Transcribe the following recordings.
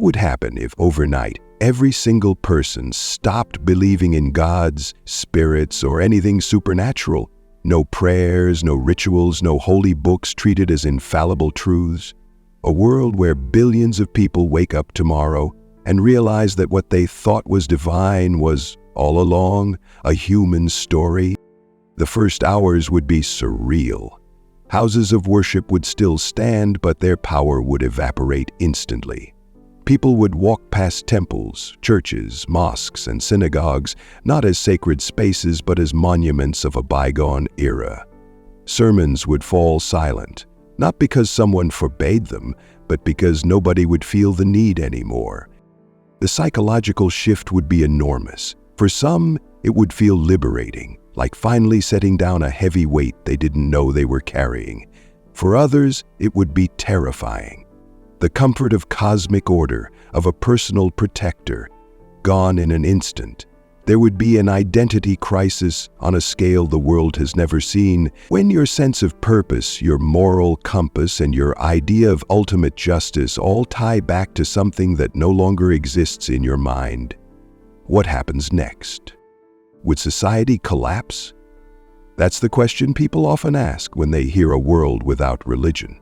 would happen if overnight every single person stopped believing in gods, spirits, or anything supernatural? No prayers, no rituals, no holy books treated as infallible truths. A world where billions of people wake up tomorrow and realize that what they thought was divine was, all along, a human story. The first hours would be surreal. Houses of worship would still stand, but their power would evaporate instantly. People would walk past temples, churches, mosques, and synagogues, not as sacred spaces but as monuments of a bygone era. Sermons would fall silent, not because someone forbade them, but because nobody would feel the need anymore. The psychological shift would be enormous. For some, it would feel liberating, like finally setting down a heavy weight they didn't know they were carrying. For others, it would be terrifying. The comfort of cosmic order, of a personal protector, gone in an instant. There would be an identity crisis on a scale the world has never seen, when your sense of purpose, your moral compass, and your idea of ultimate justice all tie back to something that no longer exists in your mind. What happens next? Would society collapse? That's the question people often ask when they hear a world without religion.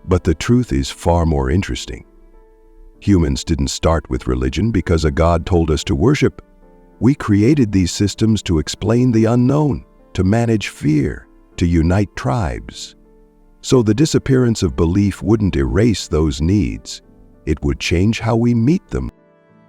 But the truth is far more interesting. Humans didn't start with religion because a god told us to worship. We created these systems to explain the unknown, to manage fear, to unite tribes. So the disappearance of belief wouldn't erase those needs. It would change how we meet them.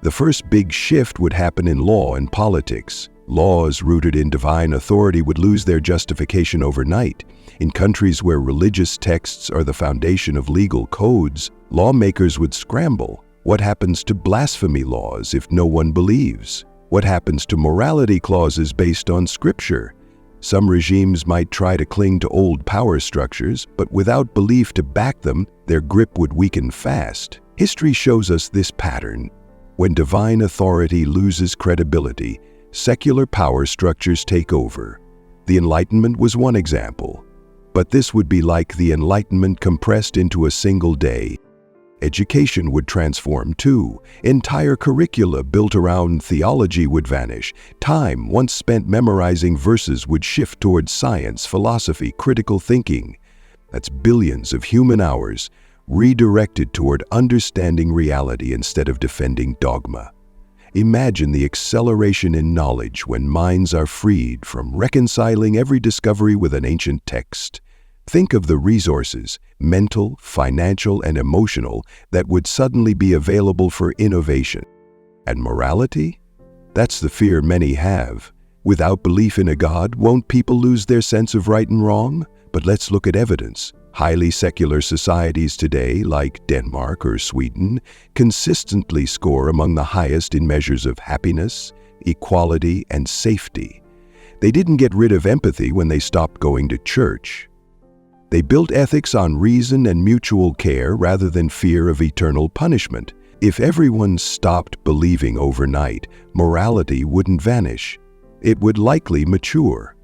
The first big shift would happen in law and politics. Laws rooted in divine authority would lose their justification overnight. In countries where religious texts are the foundation of legal codes, lawmakers would scramble. What happens to blasphemy laws if no one believes? What happens to morality clauses based on scripture? Some regimes might try to cling to old power structures, but without belief to back them, their grip would weaken fast. History shows us this pattern. When divine authority loses credibility, secular power structures take over. The Enlightenment was one example, but this would be like the Enlightenment compressed into a single day. Education would transform too. Entire curricula built around theology would vanish. Time once spent memorizing verses would shift towards science, philosophy, critical thinking. That's billions of human hours redirected toward understanding reality instead of defending dogma. Imagine the acceleration in knowledge when minds are freed from reconciling every discovery with an ancient text. Think of the resources, mental, financial, and emotional, that would suddenly be available for innovation. And morality? That's the fear many have. Without belief in a God, won't people lose their sense of right and wrong? But let's look at evidence. Highly secular societies today, like Denmark or Sweden, consistently score among the highest in measures of happiness, equality, and safety. They didn't get rid of empathy when they stopped going to church. They built ethics on reason and mutual care rather than fear of eternal punishment. If everyone stopped believing overnight, morality wouldn't vanish. It would likely mature.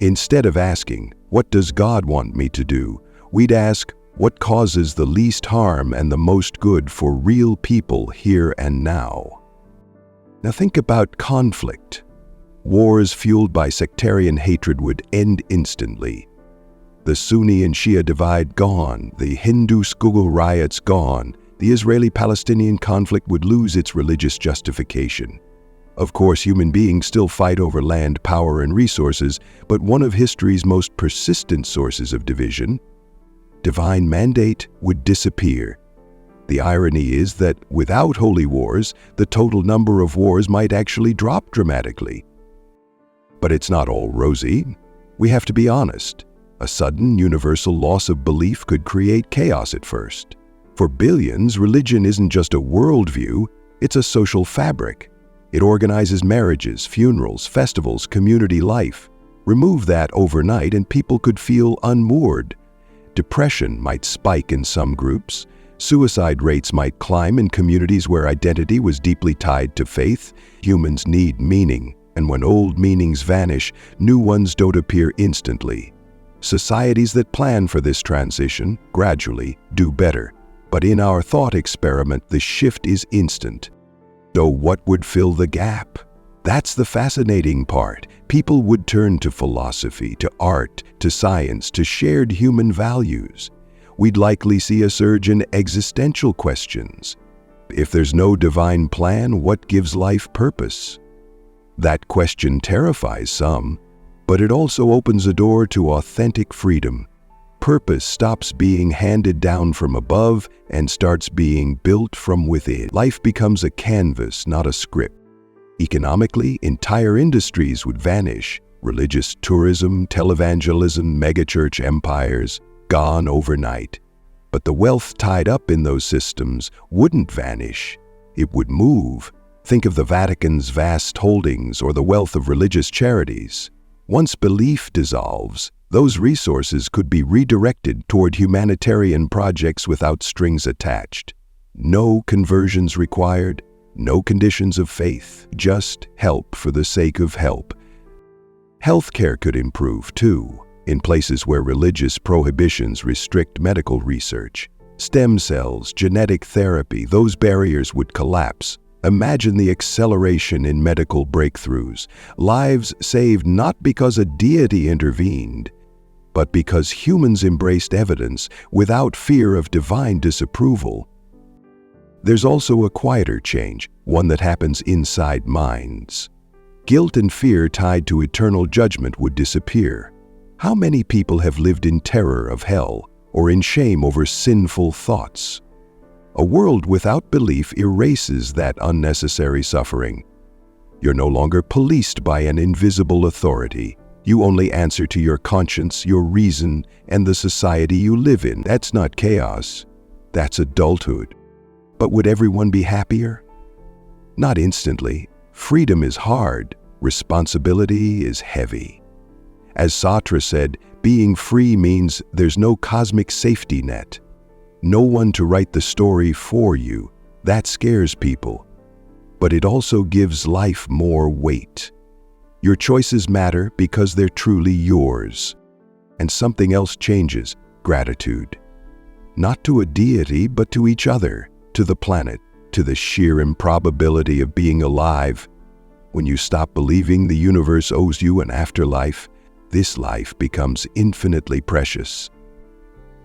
Instead of asking, "What does God want me to do?" we'd ask, "What causes the least harm and the most good for real people here and now?" Now think about conflict. Wars fueled by sectarian hatred would end instantly. The Sunni and Shia divide gone, the Hindu school riots gone, the Israeli-Palestinian conflict would lose its religious justification. Of course, human beings still fight over land, power, and resources, but one of history's most persistent sources of division, divine mandate, would disappear. The irony is that without holy wars, the total number of wars might actually drop dramatically. But it's not all rosy. We have to be honest. A sudden, universal loss of belief could create chaos at first. For billions, religion isn't just a worldview, it's a social fabric. It organizes marriages, funerals, festivals, community life. Remove that overnight and people could feel unmoored. Depression might spike in some groups. Suicide rates might climb in communities where identity was deeply tied to faith. Humans need meaning, and when old meanings vanish, new ones don't appear instantly. Societies that plan for this transition, gradually, do better. But in our thought experiment, the shift is instant. So what would fill the gap? That's the fascinating part. People would turn to philosophy, to art, to science, to shared human values. We'd likely see a surge in existential questions. If there's no divine plan, what gives life purpose? That question terrifies some, but it also opens a door to authentic freedom. Purpose stops being handed down from above and starts being built from within. Life becomes a canvas, not a script. Economically, entire industries would vanish. Religious tourism, televangelism, megachurch empires, gone overnight. But the wealth tied up in those systems wouldn't vanish. It would move. Think of the Vatican's vast holdings or the wealth of religious charities. Once belief dissolves, those resources could be redirected toward humanitarian projects without strings attached. No conversions required, no conditions of faith, just help for the sake of help. Healthcare could improve too, in places where religious prohibitions restrict medical research. Stem cells, genetic therapy, those barriers would collapse. Imagine the acceleration in medical breakthroughs, lives saved not because a deity intervened, but because humans embraced evidence without fear of divine disapproval. There's also a quieter change, one that happens inside minds. Guilt and fear tied to eternal judgment would disappear. How many people have lived in terror of hell or in shame over sinful thoughts? A world without belief erases that unnecessary suffering. You're no longer policed by an invisible authority. You only answer to your conscience, your reason, and the society you live in. That's not chaos. That's adulthood. But would everyone be happier? Not instantly. Freedom is hard. Responsibility is heavy. As Sartre said, being free means there's no cosmic safety net. No one to write the story for you. That scares people. But it also gives life more weight. Your choices matter because they're truly yours. And something else changes, gratitude. Not to a deity, but to each other, to the planet, to the sheer improbability of being alive. When you stop believing the universe owes you an afterlife, this life becomes infinitely precious.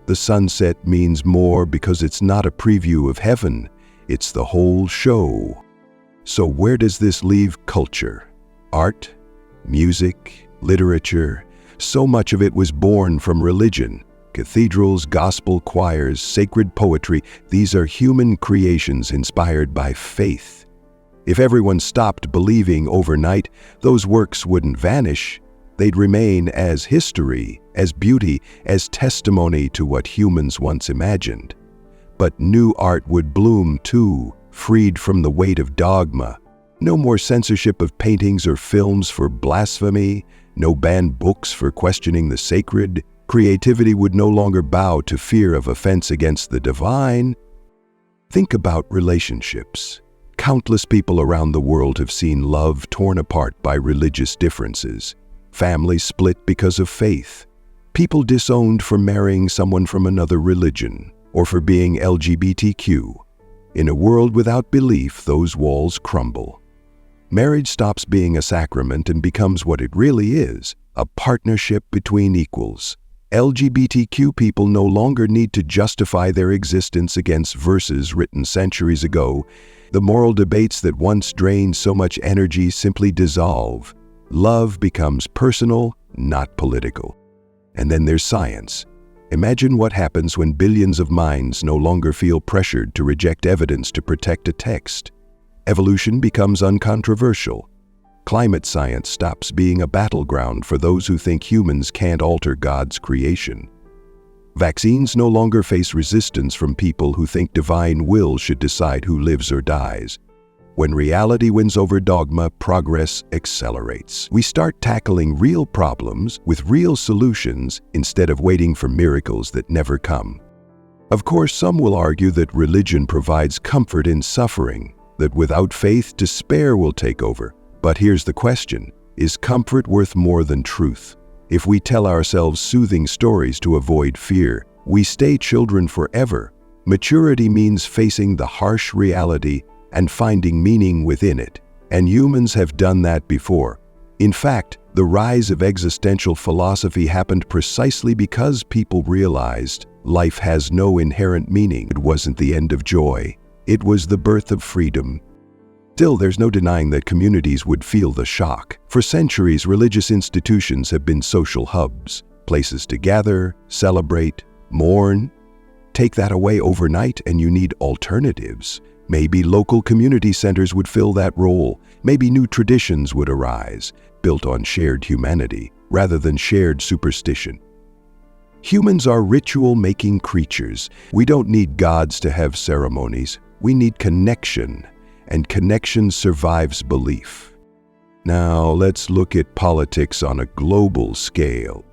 The sunset means more because it's not a preview of heaven, it's the whole show. So where does this leave culture? Art? Music? Literature? So much of it was born from religion. Cathedrals, gospel choirs, sacred poetry, these are human creations inspired by faith. If everyone stopped believing overnight, those works wouldn't vanish. They'd remain as history, as beauty, as testimony to what humans once imagined. But new art would bloom too, freed from the weight of dogma. No more censorship of paintings or films for blasphemy, no banned books for questioning the sacred. Creativity would no longer bow to fear of offense against the divine. Think about relationships. Countless people around the world have seen love torn apart by religious differences. Families split because of faith. People disowned for marrying someone from another religion or for being LGBTQ. In a world without belief, those walls crumble. Marriage stops being a sacrament and becomes what it really is, a partnership between equals. LGBTQ people no longer need to justify their existence against verses written centuries ago. The moral debates that once drained so much energy simply dissolve. Love becomes personal, not political. And then there's science. Imagine what happens when billions of minds no longer feel pressured to reject evidence to protect a text. Evolution becomes uncontroversial. Climate science stops being a battleground for those who think humans can't alter God's creation. Vaccines no longer face resistance from people who think divine will should decide who lives or dies. When reality wins over dogma, progress accelerates. We start tackling real problems with real solutions instead of waiting for miracles that never come. Of course, some will argue that religion provides comfort in suffering, that without faith, despair will take over. But here's the question: is comfort worth more than truth? If we tell ourselves soothing stories to avoid fear, we stay children forever. Maturity means facing the harsh reality and finding meaning within it. And humans have done that before. In fact, the rise of existential philosophy happened precisely because people realized life has no inherent meaning. It wasn't the end of joy. It was the birth of freedom. Still, there's no denying that communities would feel the shock. For centuries, religious institutions have been social hubs, places to gather, celebrate, mourn. Take that away overnight and you need alternatives. Maybe local community centers would fill that role. Maybe new traditions would arise, built on shared humanity rather than shared superstition. Humans are ritual-making creatures. We don't need gods to have ceremonies. We need connection, and connection survives belief. Now, let's look at politics on a global scale.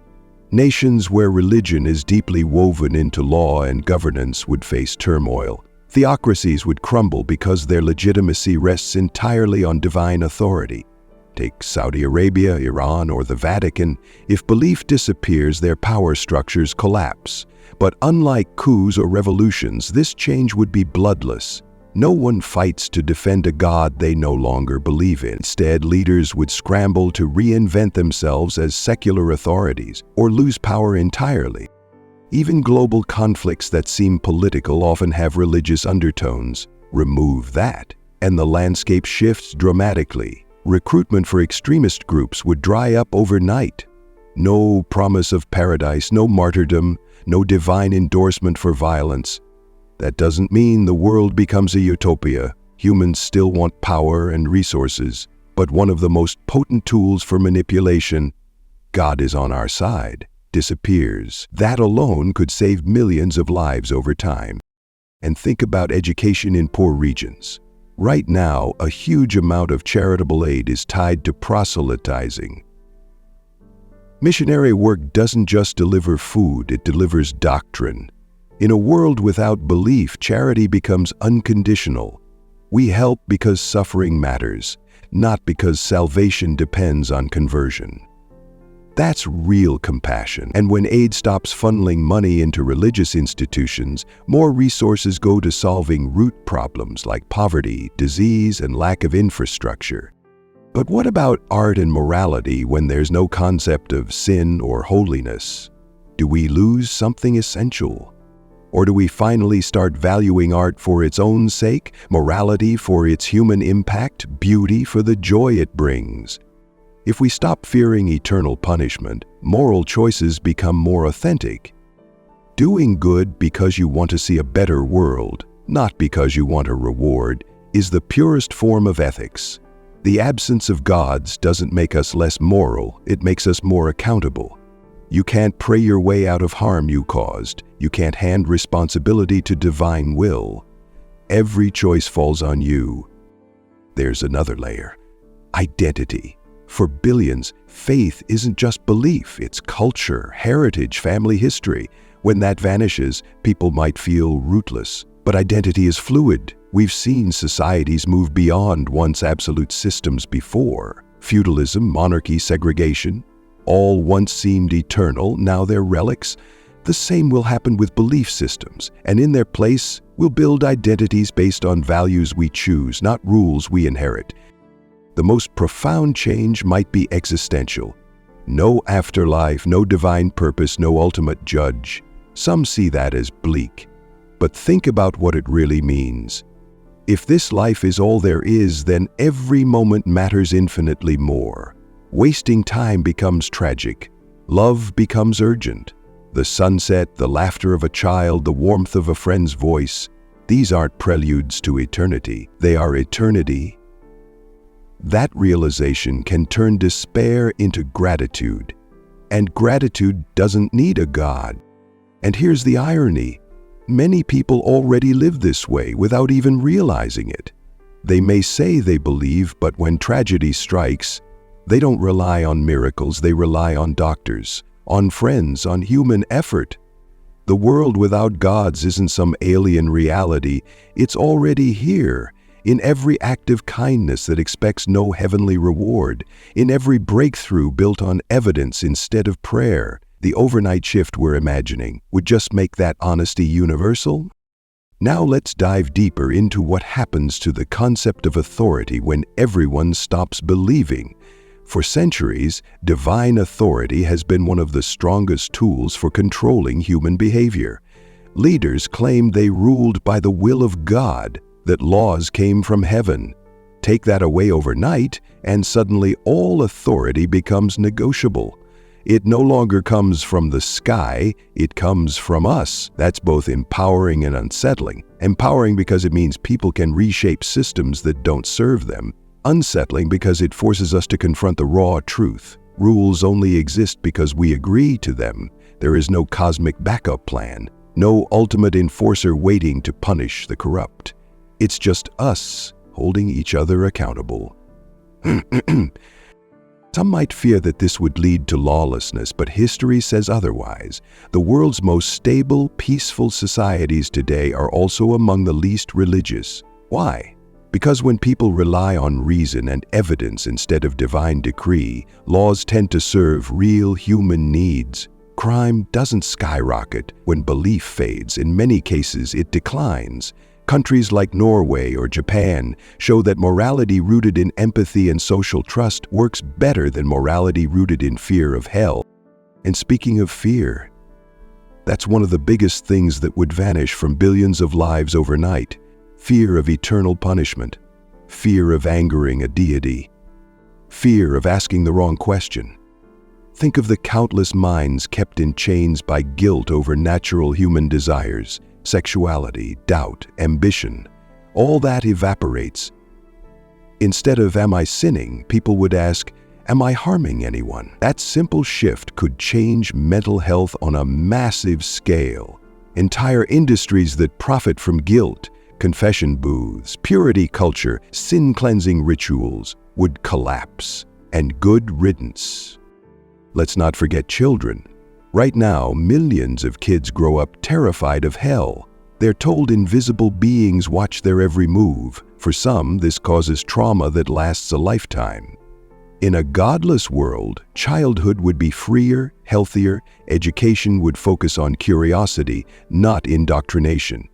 Nations where religion is deeply woven into law and governance would face turmoil. Theocracies would crumble because their legitimacy rests entirely on divine authority. Take Saudi Arabia, Iran, or the Vatican. If belief disappears, their power structures collapse. But unlike coups or revolutions, this change would be bloodless. No one fights to defend a god they no longer believe in. Instead, leaders would scramble to reinvent themselves as secular authorities or lose power entirely. Even global conflicts that seem political often have religious undertones. Remove that, and the landscape shifts dramatically. Recruitment for extremist groups would dry up overnight. No promise of paradise, no martyrdom, no divine endorsement for violence. That doesn't mean the world becomes a utopia. Humans still want power and resources, but one of the most potent tools for manipulation, God is on our side, disappears. That alone could save millions of lives over time. And think about education in poor regions. Right now, a huge amount of charitable aid is tied to proselytizing. Missionary work doesn't just deliver food, it delivers doctrine. In a world without belief, charity becomes unconditional. We help because suffering matters, not because salvation depends on conversion. That's real compassion. And when aid stops funneling money into religious institutions, more resources go to solving root problems like poverty, disease, and lack of infrastructure. But what about art and morality when there's no concept of sin or holiness? Do we lose something essential? Or do we finally start valuing art for its own sake, morality for its human impact, beauty for the joy it brings? If we stop fearing eternal punishment, moral choices become more authentic. Doing good because you want to see a better world, not because you want a reward, is the purest form of ethics. The absence of gods doesn't make us less moral, it makes us more accountable. You can't pray your way out of harm you caused. You can't hand responsibility to divine will. Every choice falls on you. There's another layer. Identity. For billions, faith isn't just belief, it's culture, heritage, family history. When that vanishes, people might feel rootless. But identity is fluid. We've seen societies move beyond once absolute systems before. Feudalism, monarchy, segregation. All once seemed eternal, now they're relics. The same will happen with belief systems, and in their place, we'll build identities based on values we choose, not rules we inherit. The most profound change might be existential. No afterlife, no divine purpose, no ultimate judge. Some see that as bleak. But think about what it really means. If this life is all there is, then every moment matters infinitely more. Wasting time becomes tragic. Love becomes urgent. The sunset, the laughter of a child, the warmth of a friend's voice, these aren't preludes to eternity. They are eternity. That realization can turn despair into gratitude. And gratitude doesn't need a God. And here's the irony. Many people already live this way without even realizing it. They may say they believe, but when tragedy strikes, they don't rely on miracles, they rely on doctors, on friends, on human effort. The world without gods isn't some alien reality, it's already here, in every act of kindness that expects no heavenly reward, in every breakthrough built on evidence instead of prayer. The overnight shift we're imagining would just make that honesty universal. Now let's dive deeper into what happens to the concept of authority when everyone stops believing. For centuries, divine authority has been one of the strongest tools for controlling human behavior. Leaders claimed they ruled by the will of God, that laws came from heaven. Take that away overnight, and suddenly all authority becomes negotiable. It no longer comes from the sky, it comes from us. That's both empowering and unsettling. Empowering because it means people can reshape systems that don't serve them. Unsettling because it forces us to confront the raw truth. Rules only exist because we agree to them. There is no cosmic backup plan, no ultimate enforcer waiting to punish the corrupt. It's just us holding each other accountable. Some might fear that this would lead to lawlessness, but history says otherwise. The world's most stable, peaceful societies today are also among the least religious. Why? Because when people rely on reason and evidence instead of divine decree, laws tend to serve real human needs. Crime doesn't skyrocket when belief fades. In many cases, it declines. Countries like Norway or Japan show that morality rooted in empathy and social trust works better than morality rooted in fear of hell. And speaking of fear, that's one of the biggest things that would vanish from billions of lives overnight. Fear of eternal punishment, fear of angering a deity, fear of asking the wrong question. Think of the countless minds kept in chains by guilt over natural human desires, sexuality, doubt, ambition. All that evaporates. Instead of "Am I sinning?" people would ask, "Am I harming anyone?" That simple shift could change mental health on a massive scale. Entire industries that profit from guilt, confession booths, purity culture, sin-cleansing rituals would collapse, and good riddance. Let's not forget children. Right now, millions of kids grow up terrified of hell. They're told invisible beings watch their every move. For some, this causes trauma that lasts a lifetime. In a godless world, childhood would be freer, healthier, education would focus on curiosity, not indoctrination.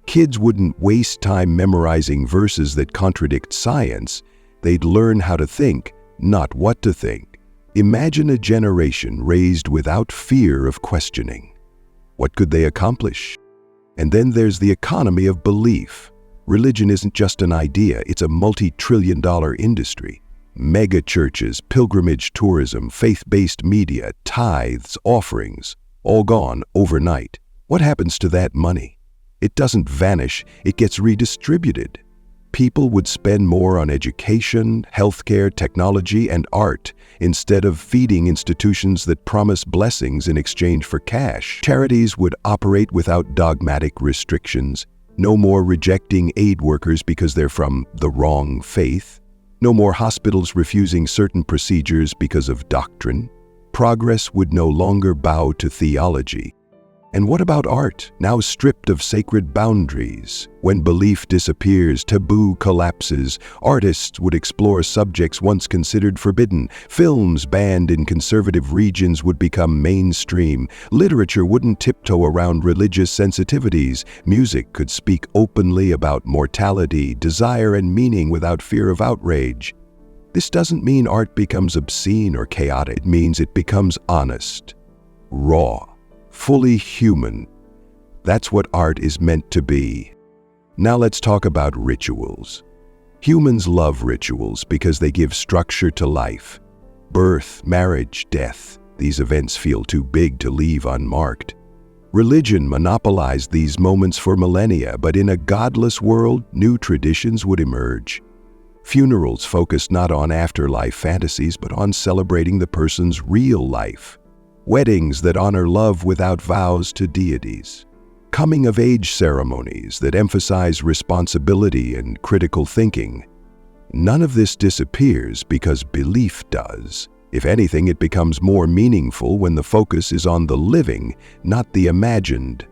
Kids wouldn't waste time memorizing verses that contradict science. They'd learn how to think, not what to think. Imagine a generation raised without fear of questioning. What could they accomplish? And then there's the economy of belief. Religion isn't just an idea, it's a multi-trillion-dollar industry. Mega churches, pilgrimage tourism, faith-based media, tithes, offerings, all gone overnight. What happens to that money? It doesn't vanish, it gets redistributed. People would spend more on education, healthcare, technology, and art instead of feeding institutions that promise blessings in exchange for cash. Charities would operate without dogmatic restrictions. No more rejecting aid workers because they're from the wrong faith. No more hospitals refusing certain procedures because of doctrine. Progress would no longer bow to theology. And what about art, now stripped of sacred boundaries? When belief disappears, taboo collapses. Artists would explore subjects once considered forbidden. Films banned in conservative regions would become mainstream. Literature wouldn't tiptoe around religious sensitivities. Music could speak openly about mortality, desire, and meaning without fear of outrage. This doesn't mean art becomes obscene or chaotic. It means it becomes honest, raw, fully human. That's what art is meant to be. Now let's talk about rituals. Humans love rituals because they give structure to life. Birth, marriage, death. These events feel too big to leave unmarked. Religion monopolized these moments for millennia, but in a godless world, new traditions would emerge. Funerals focused not on afterlife fantasies, but on celebrating the person's real life. Weddings that honor love without vows to deities. Coming-of-age ceremonies that emphasize responsibility and critical thinking. None of this disappears because belief does. If anything, it becomes more meaningful when the focus is on the living, not the imagined.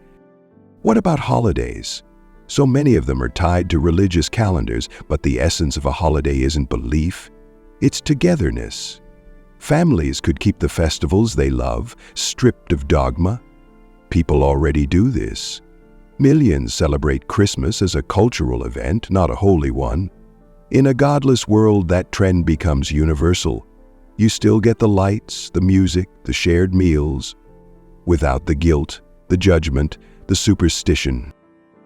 What about holidays? So many of them are tied to religious calendars, but the essence of a holiday isn't belief, it's togetherness. Families could keep the festivals they love, stripped of dogma. People already do this. Millions celebrate Christmas as a cultural event, not a holy one. In a godless world, that trend becomes universal. You still get the lights, the music, the shared meals, without the guilt, the judgment, the superstition.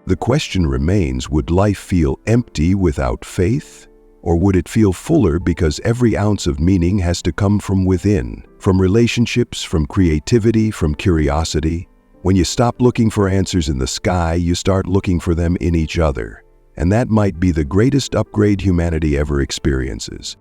The question remains, would life feel empty without faith? Or would it feel fuller because every ounce of meaning has to come from within, from relationships, from creativity, from curiosity? When you stop looking for answers in the sky, you start looking for them in each other. And that might be the greatest upgrade humanity ever experiences.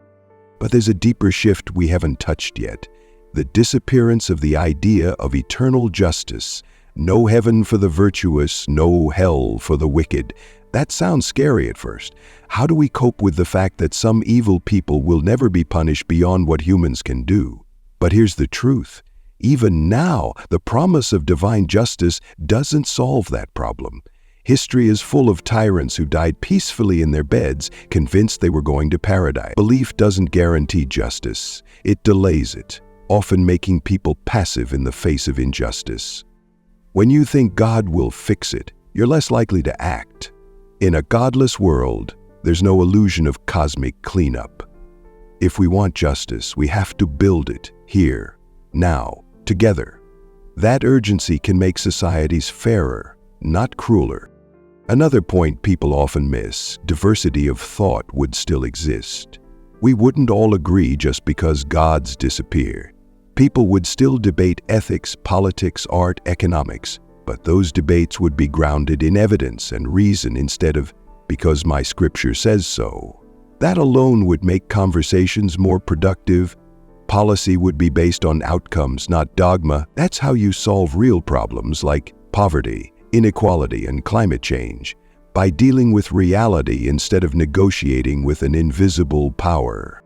But there's a deeper shift we haven't touched yet. The disappearance of the idea of eternal justice. No heaven for the virtuous, no hell for the wicked. That sounds scary at first. How do we cope with the fact that some evil people will never be punished beyond what humans can do? But here's the truth. Even now, the promise of divine justice doesn't solve that problem. History is full of tyrants who died peacefully in their beds, convinced they were going to paradise. Belief doesn't guarantee justice. It delays it, often making people passive in the face of injustice. When you think God will fix it, you're less likely to act. In a godless world, there's no illusion of cosmic cleanup. If we want justice, we have to build it here, now, together. That urgency can make societies fairer, not crueler. Another point people often miss: diversity of thought would still exist. We wouldn't all agree just because gods disappear. People would still debate ethics, politics, art, economics, but those debates would be grounded in evidence and reason instead of because my scripture says so. That alone would make conversations more productive. Policy would be based on outcomes, not dogma. That's how you solve real problems like poverty, inequality, and climate change, by dealing with reality instead of negotiating with an invisible power.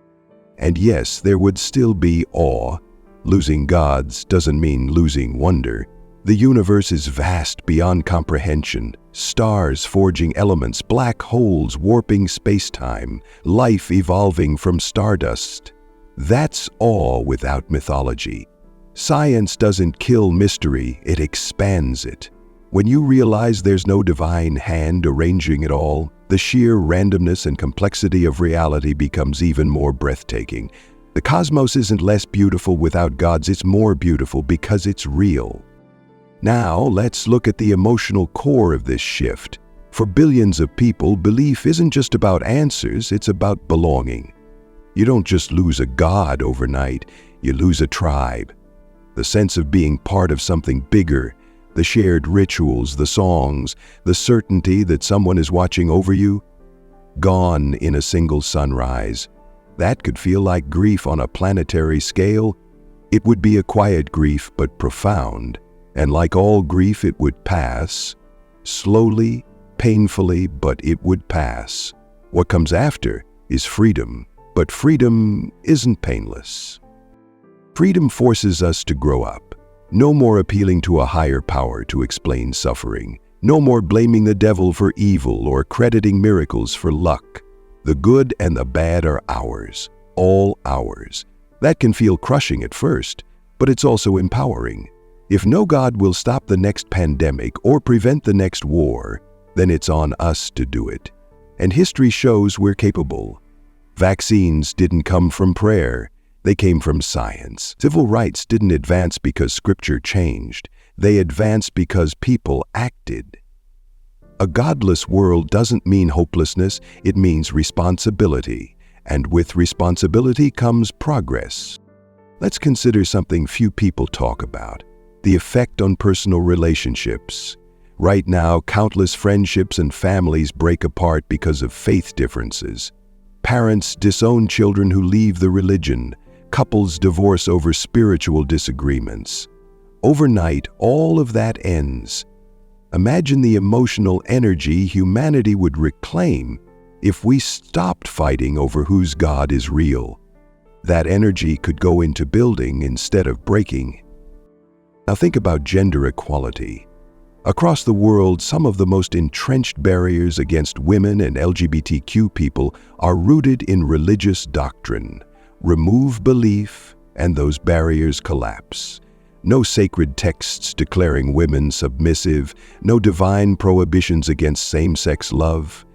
And yes, there would still be awe. Losing gods doesn't mean losing wonder. The universe is vast beyond comprehension. Stars forging elements, black holes warping space-time, life evolving from stardust. That's awe without mythology. Science doesn't kill mystery, it expands it. When you realize there's no divine hand arranging it all, the sheer randomness and complexity of reality becomes even more breathtaking. The cosmos isn't less beautiful without gods, it's more beautiful because it's real. Now, let's look at the emotional core of this shift. For billions of people, belief isn't just about answers, it's about belonging. You don't just lose a god overnight, you lose a tribe. The sense of being part of something bigger, the shared rituals, the songs, the certainty that someone is watching over you, gone in a single sunrise. That could feel like grief on a planetary scale. It would be a quiet grief, but profound. And like all grief, it would pass. Slowly, painfully, but it would pass. What comes after is freedom. But freedom isn't painless. Freedom forces us to grow up. No more appealing to a higher power to explain suffering. No more blaming the devil for evil or crediting miracles for luck. The good and the bad are ours, all ours. That can feel crushing at first, but it's also empowering. If no God will stop the next pandemic or prevent the next war, then it's on us to do it. And history shows we're capable. Vaccines didn't come from prayer, they came from science. Civil rights didn't advance because scripture changed, they advanced because people acted. A godless world doesn't mean hopelessness, it means responsibility. And with responsibility comes progress. Let's consider something few people talk about: the effect on personal relationships. Right now, countless friendships and families break apart because of faith differences. Parents disown children who leave the religion. Couples divorce over spiritual disagreements. Overnight, all of that ends. Imagine the emotional energy humanity would reclaim if we stopped fighting over whose God is real. That energy could go into building instead of breaking. Now think about gender equality. Across the world, some of the most entrenched barriers against women and LGBTQ people are rooted in religious doctrine. Remove belief, and those barriers collapse. No sacred texts declaring women submissive, no divine prohibitions against same-sex love.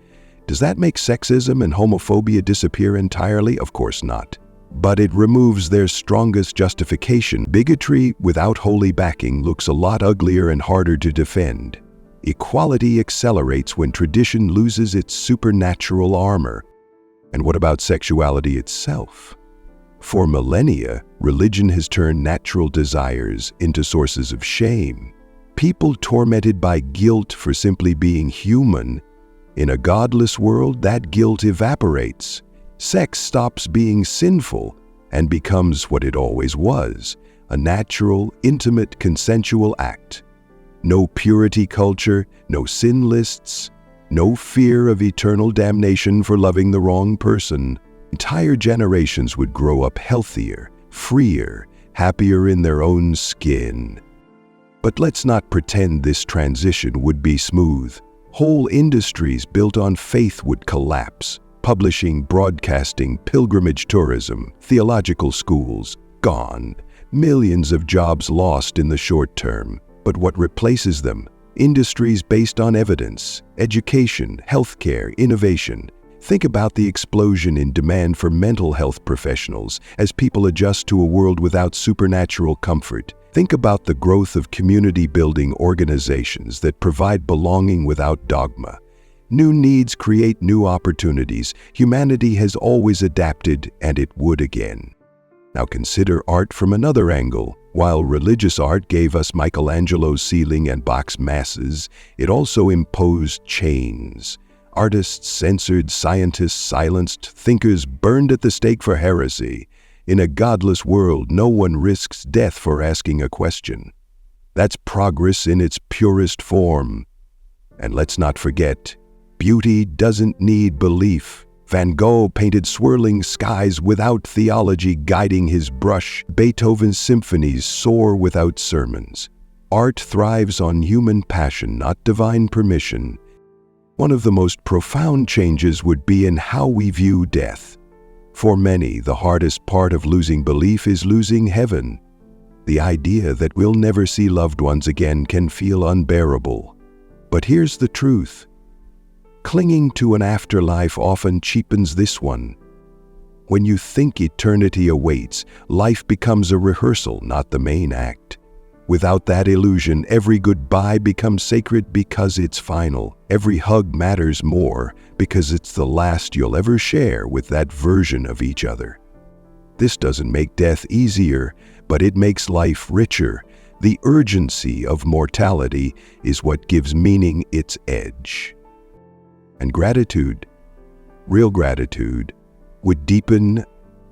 Does that make sexism and homophobia disappear entirely? Of course not. But it removes their strongest justification. Bigotry without holy backing looks a lot uglier and harder to defend. Equality accelerates when tradition loses its supernatural armor. And what about sexuality itself? For millennia, religion has turned natural desires into sources of shame. People tormented by guilt for simply being human. In a godless world, that guilt evaporates. Sex stops being sinful and becomes what it always was, a natural, intimate, consensual act. No purity culture, no sin lists, no fear of eternal damnation for loving the wrong person. Entire generations would grow up healthier, freer, happier in their own skin. But let's not pretend this transition would be smooth. Whole industries built on faith would collapse. Publishing, broadcasting, pilgrimage tourism, theological schools, gone. Millions of jobs lost in the short term. But what replaces them? Industries based on evidence, education, healthcare, innovation. Think about the explosion in demand for mental health professionals as people adjust to a world without supernatural comfort. Think about the growth of community-building organizations that provide belonging without dogma. New needs create new opportunities. Humanity has always adapted, and it would again. Now consider art from another angle. While religious art gave us Michelangelo's ceiling and box masses, it also imposed chains. Artists censored, scientists silenced, thinkers burned at the stake for heresy. In a godless world, no one risks death for asking a question. That's progress in its purest form. And let's not forget, beauty doesn't need belief. Van Gogh painted swirling skies without theology guiding his brush. Beethoven's symphonies soar without sermons. Art thrives on human passion, not divine permission. One of the most profound changes would be in how we view death. For many, the hardest part of losing belief is losing heaven. The idea that we'll never see loved ones again can feel unbearable. But here's the truth. Clinging to an afterlife often cheapens this one. When you think eternity awaits, life becomes a rehearsal, not the main act. Without that illusion, every goodbye becomes sacred because it's final. Every hug matters more because it's the last you'll ever share with that version of each other. This doesn't make death easier, but it makes life richer. The urgency of mortality is what gives meaning its edge. And gratitude, real gratitude, would deepen.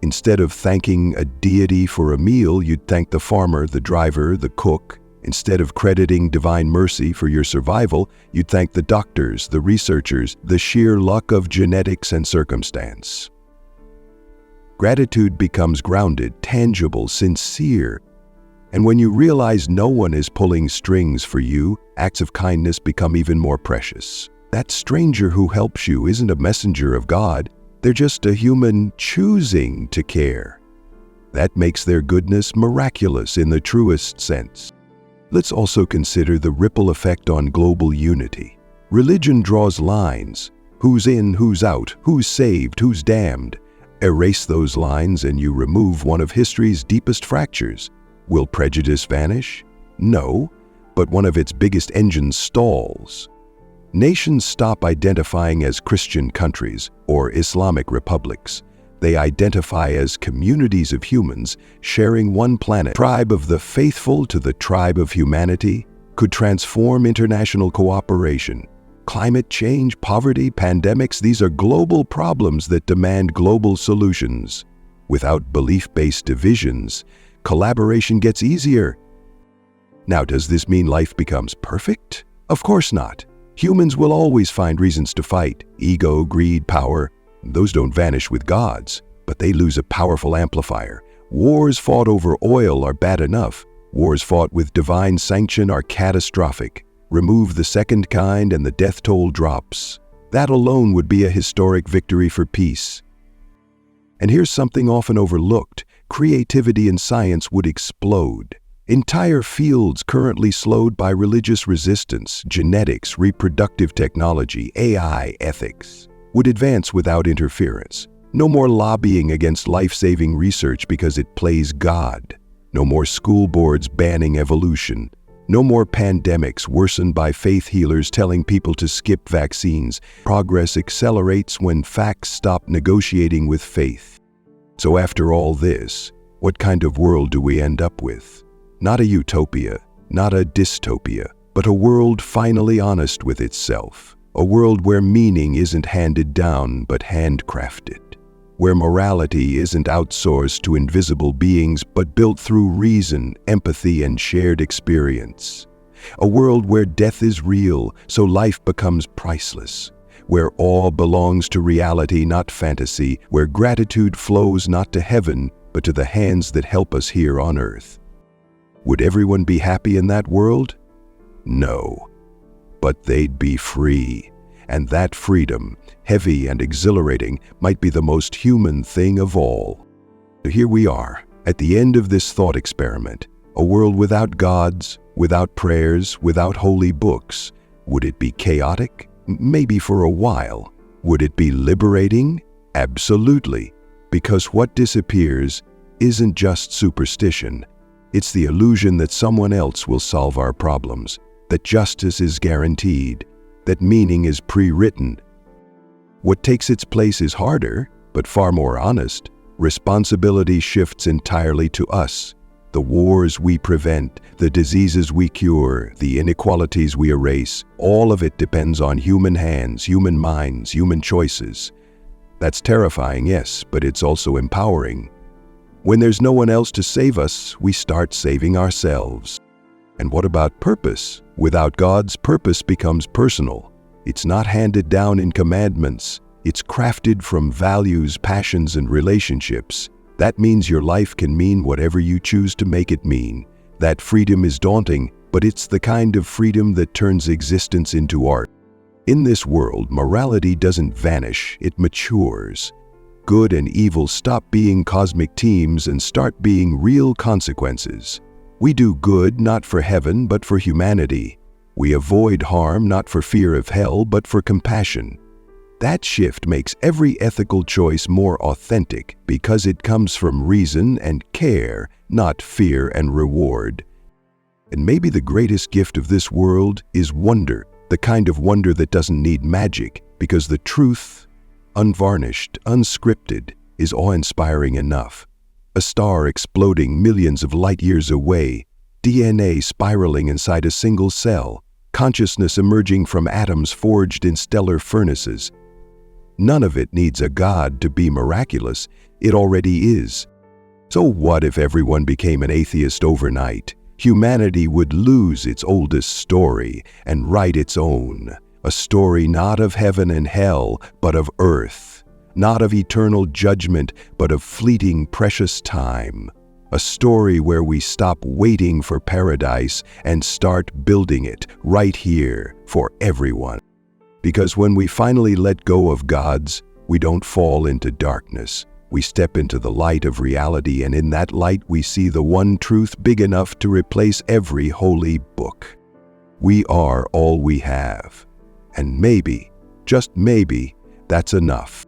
Instead of thanking a deity for a meal, you'd thank the farmer, the driver, the cook. Instead of crediting divine mercy for your survival, you'd thank the doctors, the researchers, the sheer luck of genetics and circumstance. Gratitude becomes grounded, tangible, sincere. And when you realize no one is pulling strings for you, acts of kindness become even more precious. That stranger who helps you isn't a messenger of God. They're just a human choosing to care. That makes their goodness miraculous in the truest sense. Let's also consider the ripple effect on global unity. Religion draws lines. Who's in, who's out, who's saved, who's damned. Erase those lines and you remove one of history's deepest fractures. Will prejudice vanish? No, but one of its biggest engines stalls. Nations stop identifying as Christian countries or Islamic republics. They identify as communities of humans sharing one planet. Tribe of the faithful to the tribe of humanity could transform international cooperation. Climate change, poverty, pandemics, these are global problems that demand global solutions. Without belief-based divisions, collaboration gets easier. Now, does this mean life becomes perfect? Of course not. Humans will always find reasons to fight. Ego, greed, power, those don't vanish with gods, but they lose a powerful amplifier. Wars fought over oil are bad enough. Wars fought with divine sanction are catastrophic. Remove the second kind and the death toll drops. That alone would be a historic victory for peace. And here's something often overlooked. Creativity in science would explode. Entire fields currently slowed by religious resistance, genetics, reproductive technology, AI, ethics, would advance without interference. No more lobbying against life-saving research because it plays God. No more school boards banning evolution. No more pandemics worsened by faith healers telling people to skip vaccines. Progress accelerates when facts stop negotiating with faith. So after all this, what kind of world do we end up with? Not a utopia, not a dystopia, but a world finally honest with itself. A world where meaning isn't handed down but handcrafted. Where morality isn't outsourced to invisible beings but built through reason, empathy, and shared experience. A world where death is real, so life becomes priceless. Where awe belongs to reality, not fantasy. Where gratitude flows not to heaven, but to the hands that help us here on earth. Would everyone be happy in that world? No. But they'd be free. And that freedom, heavy and exhilarating, might be the most human thing of all. Here we are, at the end of this thought experiment. A world without gods, without prayers, without holy books. Would it be chaotic? Maybe for a while. Would it be liberating? Absolutely. Because what disappears isn't just superstition. It's the illusion that someone else will solve our problems, that justice is guaranteed, that meaning is pre-written. What takes its place is harder, but far more honest. Responsibility shifts entirely to us. The wars we prevent, the diseases we cure, the inequalities we erase, all of it depends on human hands, human minds, human choices. That's terrifying, yes, but it's also empowering. When there's no one else to save us, we start saving ourselves. And what about purpose? Without God's, purpose becomes personal. It's not handed down in commandments. It's crafted from values, passions, and relationships. That means your life can mean whatever you choose to make it mean. That freedom is daunting, but it's the kind of freedom that turns existence into art. In this world, morality doesn't vanish, it matures. Good and evil stop being cosmic teams and start being real consequences. We do good not for heaven, but for humanity. We avoid harm not for fear of hell, but for compassion. That shift makes every ethical choice more authentic because it comes from reason and care, not fear and reward. And maybe the greatest gift of this world is wonder, the kind of wonder that doesn't need magic, because the truth, unvarnished, unscripted, is awe-inspiring enough. A star exploding millions of light years away, DNA spiraling inside a single cell, consciousness emerging from atoms forged in stellar furnaces. None of it needs a god to be miraculous. It already is. So what if everyone became an atheist overnight? Humanity would lose its oldest story and write its own. A story not of heaven and hell, but of earth. Not of eternal judgment, but of fleeting precious time. A story where we stop waiting for paradise and start building it right here for everyone. Because when we finally let go of gods, we don't fall into darkness. We step into the light of reality, and in that light we see the one truth big enough to replace every holy book. We are all we have. And maybe, just maybe, that's enough.